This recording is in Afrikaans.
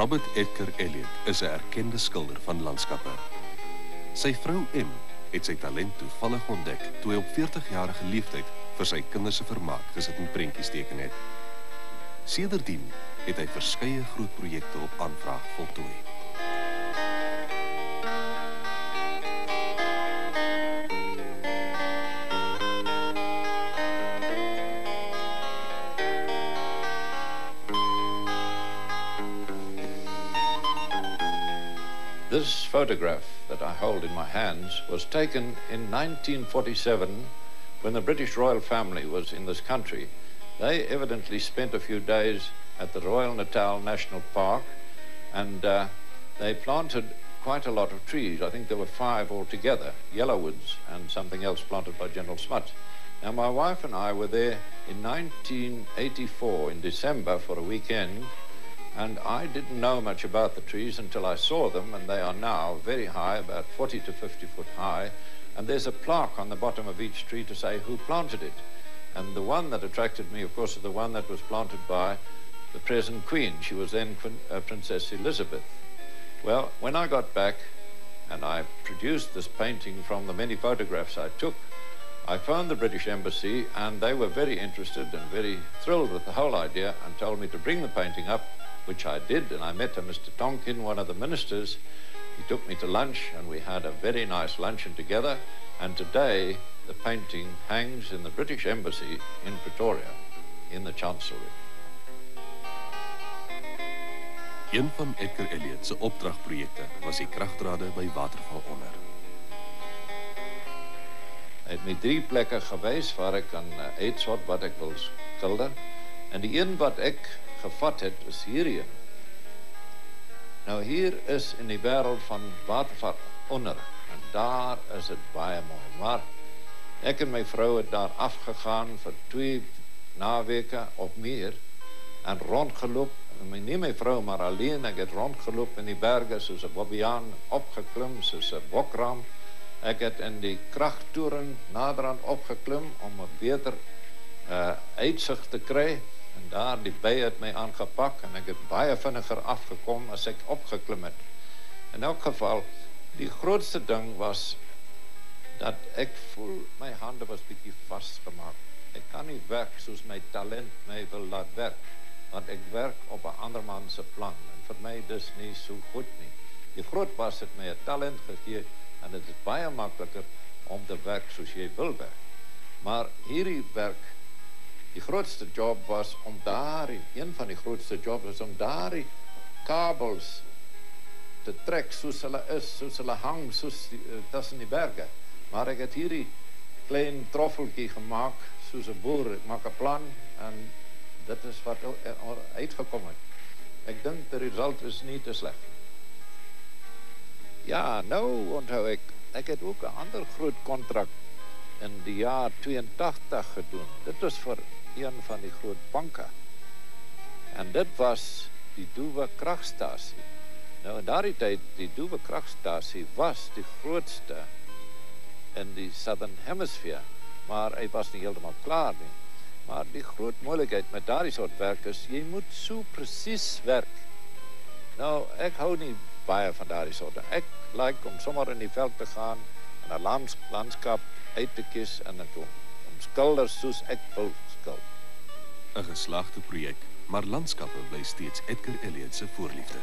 Robert Edgar Elliot is 'n erkende skilder van landskappe. Sy vrou M het sy talent toevallig ontdek toe hy op 40-jarige leeftyd vir sy kinders se vermaak gesit en prentjies teken het. Sedertdien het hy verskeie groot projekte op aanvraag voltooi. This photograph that I hold in my hands was taken in 1947 when the British royal family was in this country. They evidently spent a few days at the Royal Natal National Park and they planted quite a lot of trees. I think there were 5 altogether, yellowwoods and something else planted by General Smuts. Now my wife and I were there in 1984 in December for a weekend. And I didn't know much about the trees until I saw them, and they are now very high, about 40 to 50 foot high. And there's a plaque on the bottom of each tree to say who planted it. And the one that attracted me, of course, is the one that was planted by the present Queen. She was then Princess Elizabeth. Well, when I got back and I produced this painting from the many photographs I took, I phoned the British Embassy, and they were very interested and very thrilled with the whole idea and told me to bring the painting up, which I did, and I met Mr. Tonkin, one of the ministers. He took me to lunch, and we had a very nice luncheon together. And today, the painting hangs in the British Embassy in Pretoria, in the Chancellery. Een van Edgar Elliot se opdragprojekte was die kragdrade by Waterval onder. Hy het my 3 plekke gewys waar ek kan uitsort wat ek wil skilder. En die een wat ek gevat het is hierheen. Nou hier is in die wêreld van Waterval onder en daar is dit baie mooi, maar ek en my vrou het daar afgegaan vir 2 naweke of meer en rondgeloop, nie my vrou maar alleen, ek het rondgeloop in die berge soos 'n bobbejaan, opgeklim soos 'n bokram. Ek het in die kragtoren naderhand opgeklim om 'n beter uitsig te kry. En daar die by het my aangepak en ek het baie vinniger afgekom as ek opgeklim het. In elk geval, die grootste ding was dat ek voel my hande was bietjie vasgemaak. Ek kan nie werk soos my talent my wil laat werk, want ek werk op 'n ander man se plan en vir my dis nie so goed nie. Die groot baas het my 'n talent gegee en dit is baie makliker om te werk soos jy wil werk. Maar hierdie werk, die grootste job was om een van die grootste jobs was om daardie kabels te trek soos hulle is, soos hulle hang, soos tussen die berge. Maar ek het hierdie klein troffeltjie gemaak, soos 'n boer. Ek maak 'n plan en dit is wat uitgekom het. Ek dink die result is nie te sleg. Ja, nou onthou ek het ook 'n ander groot kontrak in die jaar 82 gedoen. Dit was vir een van die groot banke. En dit was die Duwe kragstasie. Nou in daardie tyd, die Duwe kragstasie was die grootste in die Southern Hemisphere, maar hy was nie heeltemal klaar nie. Maar die groot moeilikheid met daardie soort werk is, jy moet so presies werk. Nou, ek hou nie baie van daardie soorte. Ek like om sommer in die veld te gaan en 'n landskap uit te kies en om skilders soos ek wil skilder. 'n Geslaagde projek, maar landskappe bly steeds Edgar Elliot se voorliefde.